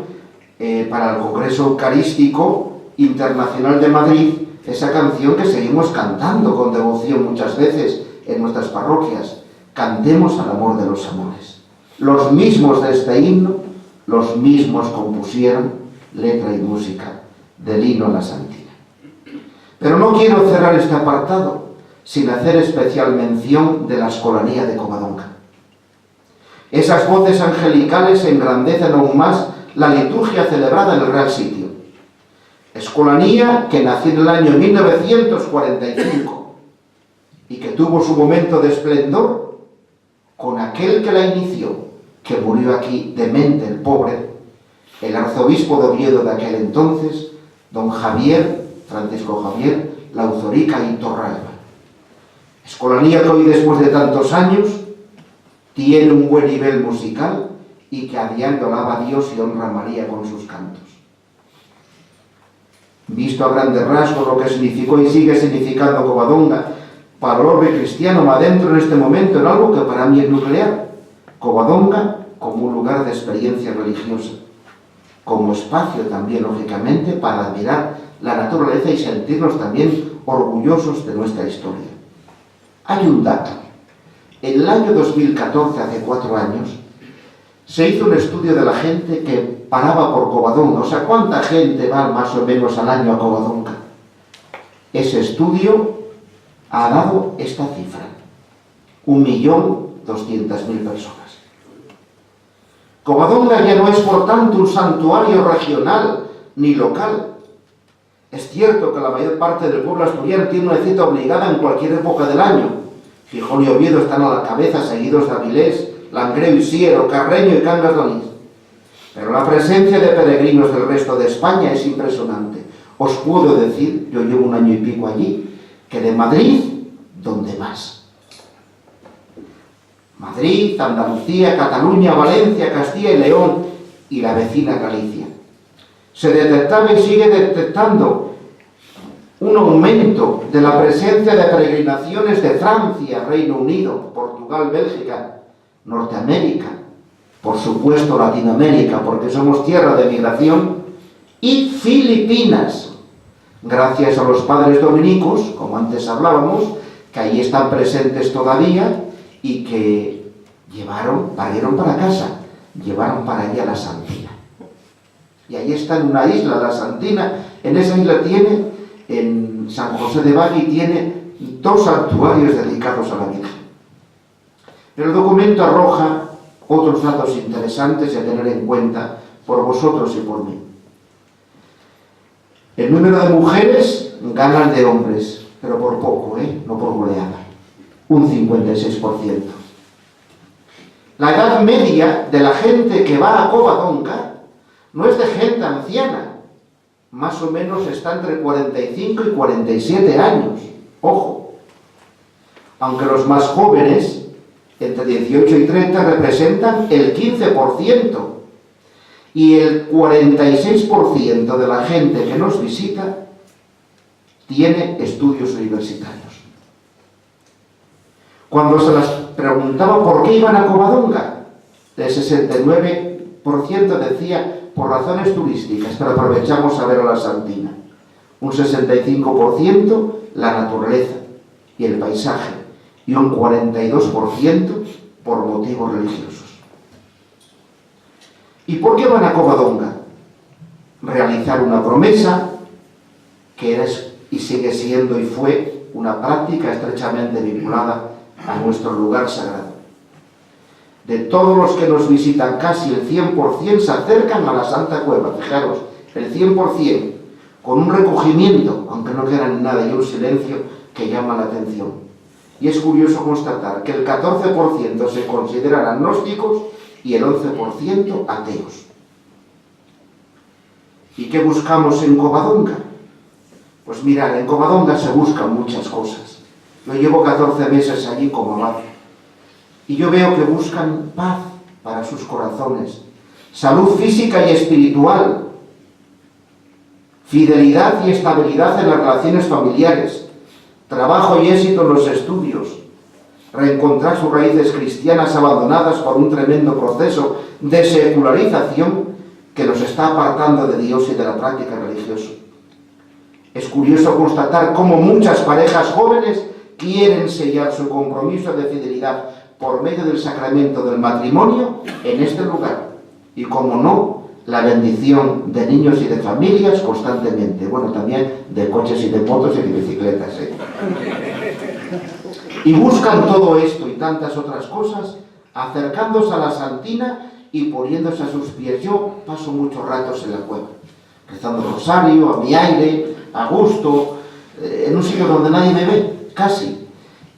para el Congreso Eucarístico Internacional de Madrid esa canción que seguimos cantando con devoción muchas veces en nuestras parroquias: cantemos al amor de los amores. Los mismos de este himno, los mismos compusieron letra y música del himno a la Santina. Pero no quiero cerrar este apartado sin hacer especial mención de la Escolanía de Covadonga. Esas voces angelicales engrandecen aún más la liturgia celebrada en el Real Sitio. Escolanía que nació en el año 1945 y que tuvo su momento de esplendor con aquel que la inició, que murió aquí demente, el pobre, el arzobispo de Oviedo de aquel entonces, don Francisco Javier Lauzorica y Torralba. Escolanía que hoy, después de tantos años, tiene un buen nivel musical y que a diario alaba a Dios y honra a María con sus cantos. Visto a grandes rasgos lo que significó y sigue significando Covadonga para el orbe cristiano, me adentro en este momento en algo que para mí es nuclear. Covadonga como un lugar de experiencia religiosa, como espacio también, lógicamente, para admirar la naturaleza y sentirnos también orgullosos de nuestra historia. Hay un dato. En el año 2014, hace 4 años, se hizo un estudio de la gente que paraba por Covadonga. O sea, ¿cuánta gente va más o menos al año a Covadonga? Ese estudio ha dado esta cifra: 1.200.000 personas. Covadonga ya no es, por tanto, un santuario regional ni local. Es cierto que la mayor parte del pueblo asturiano tiene una cita obligada en cualquier época del año. Gijón y Oviedo están a la cabeza, seguidos de Avilés, Langreo y Siero, Carreño y Cangas de Onís. Pero la presencia de peregrinos del resto de España es impresionante. Os puedo decir, yo llevo 1 año y pico allí, que de Madrid, ¿dónde más? Madrid, Andalucía, Cataluña, Valencia, Castilla y León y la vecina Galicia. Se detectaba y sigue detectando un aumento de la presencia de peregrinaciones de Francia, Reino Unido, Portugal, Bélgica, Norteamérica, por supuesto Latinoamérica, porque somos tierra de migración, y Filipinas, gracias a los padres dominicos, como antes hablábamos, que ahí están presentes todavía y que parieron para casa, llevaron para allá la Santina. Y ahí está en una isla, la Santina. En esa isla tiene, en San José de Bagui, tiene 2 santuarios dedicados a la Virgen. El documento arroja otros datos interesantes a tener en cuenta por vosotros y por mí. El número de mujeres gana el de hombres, pero por poco, no por goleada. Un 56%. La edad media de la gente que va a Covadonga no es de gente anciana. Más o menos está entre 45 y 47 años. Ojo. Aunque los más jóvenes, entre 18 y 30, representan el 15%. Y el 46% de la gente que nos visita tiene estudios universitarios. Cuando se las preguntaba por qué iban a Covadonga, el 69% decía por razones turísticas, pero aprovechamos a ver a la Santina. Un 65% la naturaleza y el paisaje, y un 42% por motivos religiosos. ¿Y por qué van a Covadonga? Realizar una promesa que era y sigue siendo y fue una práctica estrechamente vinculada a nuestro lugar sagrado. De todos los que nos visitan, casi el 100% se acercan a la Santa Cueva. Fijaros, el 100%, con un recogimiento, aunque no quieran nada, y un silencio que llama la atención. Y es curioso constatar que el 14% se consideran agnósticos y el 11% ateos. ¿Y qué buscamos en Covadonga? Pues mirad, en Covadonga se buscan muchas cosas. Yo llevo 14 meses allí como abad. Y yo veo que buscan paz para sus corazones, salud física y espiritual, fidelidad y estabilidad en las relaciones familiares, trabajo y éxito en los estudios, reencontrar sus raíces cristianas abandonadas por un tremendo proceso de secularización que nos está apartando de Dios y de la práctica religiosa. Es curioso constatar cómo muchas parejas jóvenes quieren sellar su compromiso de fidelidad por medio del sacramento del matrimonio en este lugar. Y como no, la bendición de niños y de familias constantemente. Bueno, también de coches y de motos y de bicicletas. Y buscan todo esto y tantas otras cosas acercándose a la Santina y poniéndose a sus pies. Yo paso muchos ratos en la cueva, rezando el rosario, a mi aire, a gusto, en un sitio donde nadie me ve, casi.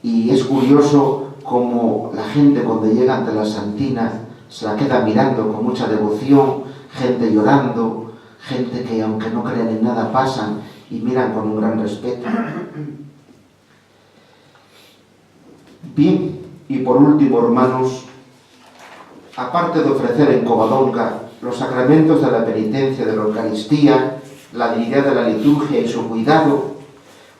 Y es curioso como la gente cuando llega ante la Santina se la queda mirando con mucha devoción, gente llorando, gente que aunque no crean en nada pasan y miran con un gran respeto. Bien, y por último, hermanos, aparte de ofrecer en Covadonga los sacramentos de la penitencia, de la Eucaristía, la dignidad de la liturgia y su cuidado,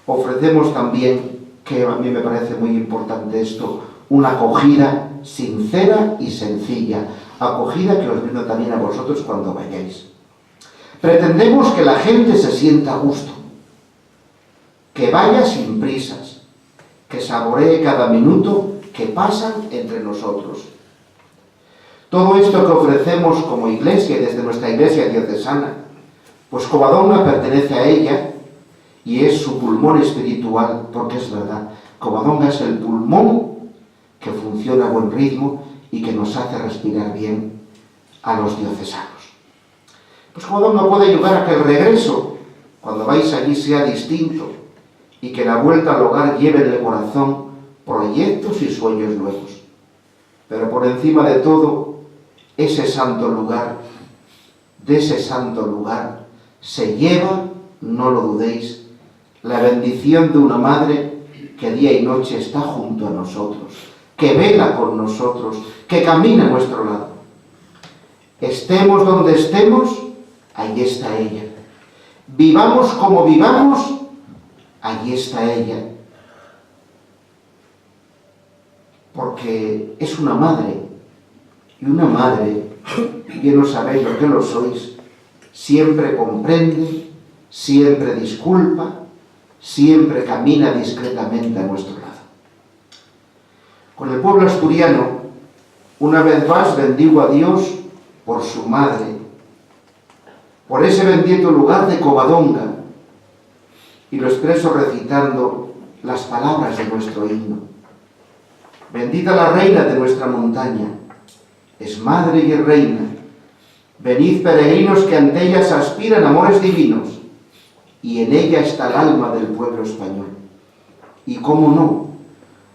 ofrecemos también, que a mí me parece muy importante esto, una acogida sincera y sencilla, acogida que os brindo también a vosotros cuando vayáis. Pretendemos que la gente se sienta a gusto, que vaya sin prisas, que saboree cada minuto que pasan entre nosotros. Todo esto que ofrecemos como iglesia y desde nuestra iglesia diocesana, pues Covadonga pertenece a ella y es su pulmón espiritual, porque es verdad, Covadonga es el pulmón que funciona a buen ritmo y que nos hace respirar bien a los diocesanos. Pues Covadonga puede ayudar a que el regreso, cuando vais allí, sea distinto y que la vuelta al hogar lleve en el corazón proyectos y sueños nuevos. Pero por encima de todo, ese santo lugar, de ese santo lugar, se lleva, no lo dudéis, la bendición de una madre que día y noche está junto a nosotros, que vela con nosotros, que camina a nuestro lado. Estemos donde estemos, allí está ella. Vivamos como vivamos, allí está ella. Porque es una madre, y una madre, bien lo sabéis lo que lo sois, siempre comprende, siempre disculpa, siempre camina discretamente a nuestro lado. Con el pueblo asturiano, una vez más bendigo a Dios por su madre, por ese bendito lugar de Covadonga, y lo expreso recitando las palabras de nuestro himno. Bendita la reina de nuestra montaña, es madre y es reina. Venid peregrinos que ante ellas aspiran amores divinos, y en ella está el alma del pueblo español. Y cómo no,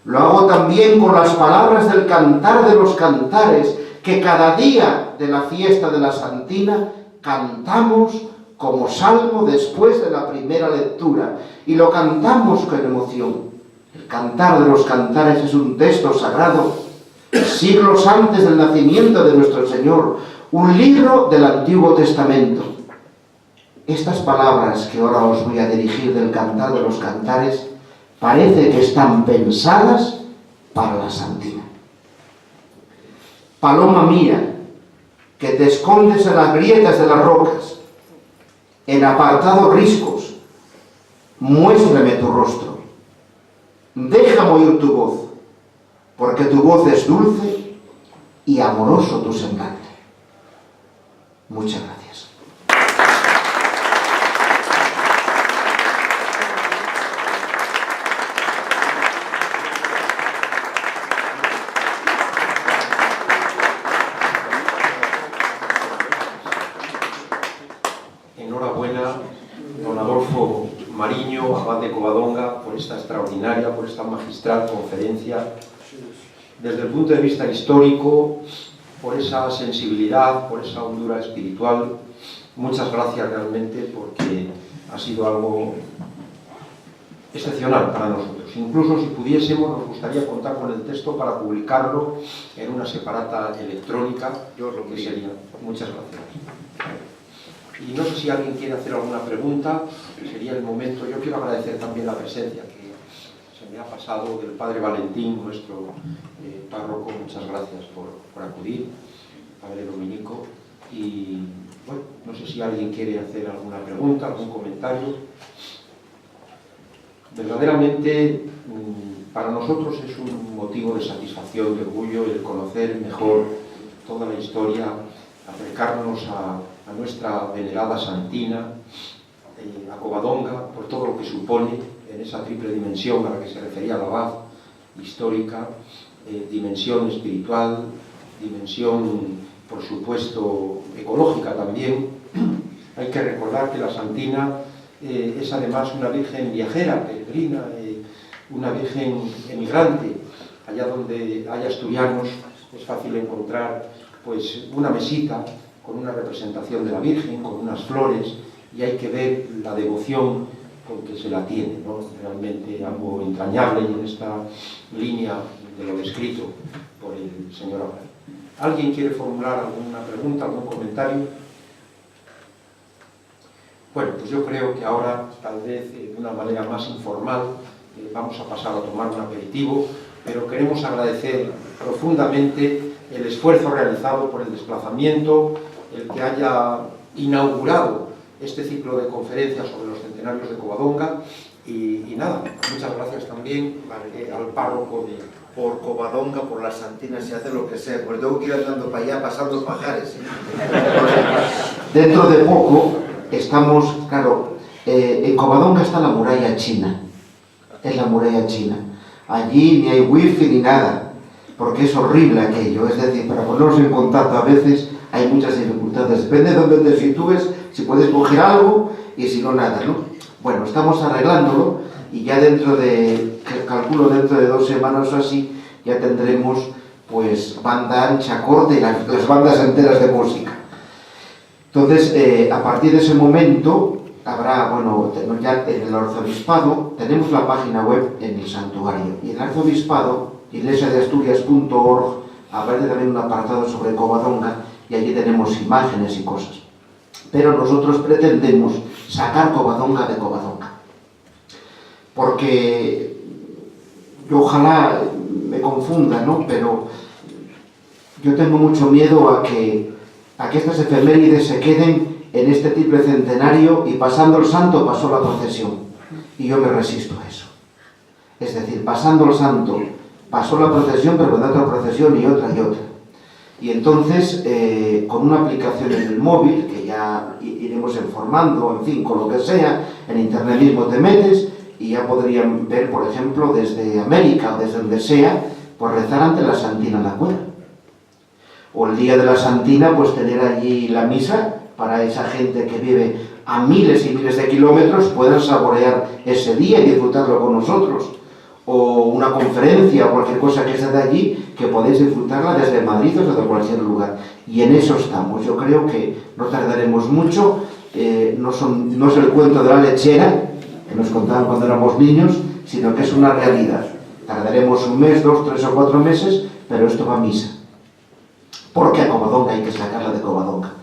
lo hago también con las palabras del Cantar de los Cantares, que cada día de la fiesta de la Santina cantamos como salmo después de la primera lectura, y lo cantamos con emoción. El Cantar de los Cantares es un texto sagrado, siglos antes del nacimiento de nuestro Señor, un libro del Antiguo Testamento. Estas palabras que ahora os voy a dirigir del Cantar de los Cantares parece que están pensadas para la Santina. Paloma mía, que te escondes en las grietas de las rocas, en apartados riscos, muéstrame tu rostro. Déjame oír tu voz, porque tu voz es dulce y amoroso tu semblante. Muchas gracias. Enhorabuena, don Adolfo Mariño, abad de Covadonga, por esta extraordinaria, por esta magistral conferencia. Desde el punto de vista histórico, por esa sensibilidad, por esa hondura espiritual, muchas gracias realmente, porque ha sido algo excepcional para nosotros. Incluso si pudiésemos, nos gustaría contar con el texto para publicarlo en una separata electrónica, que sería. Muchas gracias. Y no sé si alguien quiere hacer alguna pregunta, sería el momento. Yo quiero agradecer también la presencia que se me ha pasado del Padre Valentín, nuestro párroco. Muchas gracias por acudir, Padre Dominico. Y bueno, no sé si alguien quiere hacer alguna pregunta, algún comentario. Verdaderamente para nosotros es un motivo de satisfacción, de orgullo, el conocer mejor toda la historia, acercarnos a nuestra venerada Santina, a Covadonga, por todo lo que supone en esa triple dimensión a la que se refería el abad, histórica, dimensión espiritual, dimensión, por supuesto, ecológica también. Hay que recordar que la Santina es además una virgen viajera, peregrina, una virgen emigrante. Allá donde hay asturianos es fácil encontrar pues una mesita con una representación de la Virgen, con unas flores, y hay que ver la devoción con que se la tiene, ¿no? Realmente algo entrañable, y en esta línea de lo descrito por el señor Abraham. ¿Alguien quiere formular alguna pregunta, algún comentario? Bueno, pues yo creo que ahora, tal vez de una manera más informal, vamos a pasar a tomar un aperitivo, pero queremos agradecer profundamente el esfuerzo realizado por el desplazamiento, el que haya inaugurado este ciclo de conferencias sobre los centenarios de Covadonga, y nada, muchas gracias también al párroco de... Por Covadonga, por la Santina, se hace lo que sea, pues tengo que ir andando para allá, pasando pajares. Dentro de poco estamos, claro, en Covadonga está la muralla china, es la muralla china. Allí ni hay wifi ni nada, porque es horrible aquello, es decir, para ponernos en contacto a veces hay muchas dificultades, depende de dónde te sitúes, si puedes coger algo y si no nada, ¿no? Bueno, estamos arreglándolo y ya dentro de, calculo dentro de 2 semanas o así, ya tendremos pues banda ancha, corta y las bandas enteras de música. Entonces, a partir de ese momento habrá, bueno, ya en el arzobispado tenemos la página web en el santuario, y en el arzobispado, iglesiadeasturias.org, habrá también un apartado sobre Covadonga, y allí tenemos imágenes y cosas. Pero nosotros pretendemos sacar Covadonga de Covadonga, porque yo ojalá me confunda, ¿no? Pero yo tengo mucho miedo a que estas efemérides se queden en este triple centenario y pasando el santo pasó la procesión, y yo me resisto a eso. Es decir, pasando el santo pasó la procesión, pero de otra procesión y otra y otra. Y entonces, con una aplicación en el móvil, que ya iremos informando, en fin, con lo que sea, en internet mismo te metes y ya podrían ver, por ejemplo, desde América o desde donde sea, pues rezar ante la Santina en la cueva. O el día de la Santina, pues tener allí la misa para esa gente que vive a miles y miles de kilómetros, puedan saborear ese día y disfrutarlo con nosotros. O una conferencia o cualquier cosa que sea de allí, que podéis disfrutarla desde Madrid o desde cualquier lugar. Y en eso estamos. Yo creo que no tardaremos mucho. No es el cuento de la lechera que nos contaban cuando éramos niños, sino que es una realidad. Tardaremos 1 mes, 2, 3 o 4 meses, pero esto va a misa. Porque a Covadonga hay que sacarla de Covadonga.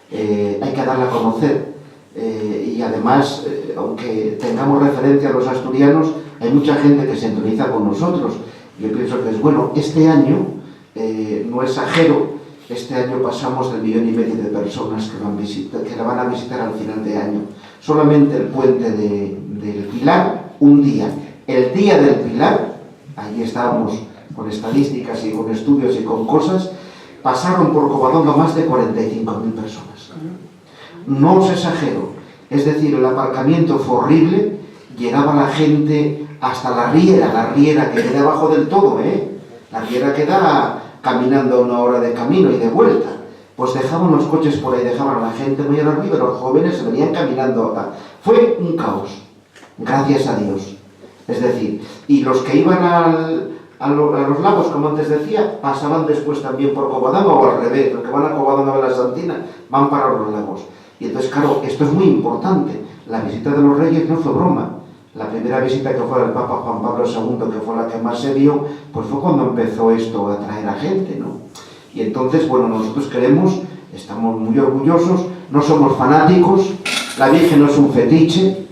Hay que darla a conocer. Y además, aunque tengamos referencia a los asturianos, hay mucha gente que se sintoniza con nosotros. Yo pienso que es bueno. Este año, no exagero, este año pasamos del 1,5 millones de personas que la van a visitar al final de año. Solamente el puente del Pilar, un día. El día del Pilar, ahí estábamos con estadísticas y con estudios y con cosas, pasaron por Covadonga más de 45.000 personas. No os exagero. Es decir, el aparcamiento fue horrible, llegaba la gente hasta la riera que queda abajo del todo, La riera queda caminando 1 hora de camino y de vuelta. Pues dejaban los coches por ahí, dejaban a la gente muy arriba, los jóvenes se venían caminando. Fue un caos, gracias a Dios. Es decir, y los que iban a los lagos, como antes decía, pasaban después también por Covadonga, o al revés, los que van a Covadonga de la Santina van para los lagos. Y entonces, claro, esto es muy importante. La visita de los Reyes no fue broma. La primera visita que fue del Papa Juan Pablo II, que fue la que más se vio, pues fue cuando empezó esto a atraer a gente, ¿no? Y entonces, bueno, nosotros estamos muy orgullosos, no somos fanáticos, la Virgen no es un fetiche,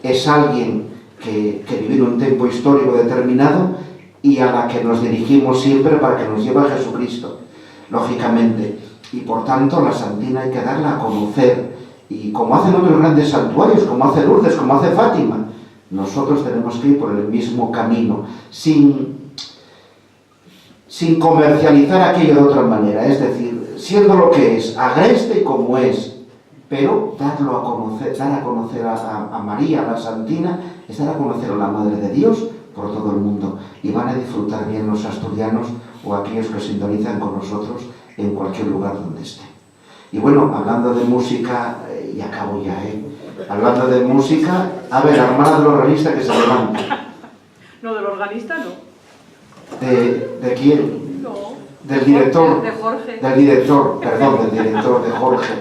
es alguien que vive en un tiempo histórico determinado y a la que nos dirigimos siempre para que nos lleve a Jesucristo, lógicamente. Y por tanto, la Santina hay que darla a conocer, y como hacen otros grandes santuarios, como hace Lourdes, como hace Fátima, nosotros tenemos que ir por el mismo camino, sin comercializar aquello de otra manera, es decir, siendo lo que es, agreste como es, pero darlo a conocer, dar a conocer a María, a la Santina, es dar a conocer a la Madre de Dios por todo el mundo, y van a disfrutar bien los asturianos o aquellos que sintonizan con nosotros en cualquier lugar donde estén. Y bueno, hablando de música, y acabo ya, hablando de música, a ver, la hermana del organista que se levanta. No, del organista no. ¿De quién? No. del director De Jorge. del director de Jorge.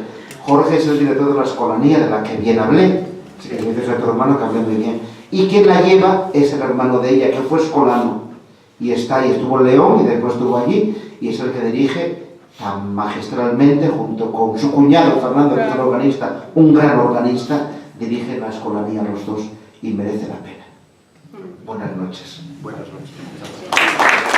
Jorge es el director de la escolanía de la que bien hablé, así que dices a tu hermano que hablé muy bien. Y quien la lleva es el hermano de ella, que fue escolano, y está ahí, estuvo en León y después estuvo allí, y es el que dirige tan magistralmente, junto con su cuñado Fernando, que es el organista, un gran organista, dirige la escolanía los dos y merece la pena. Buenas noches. Buenas noches.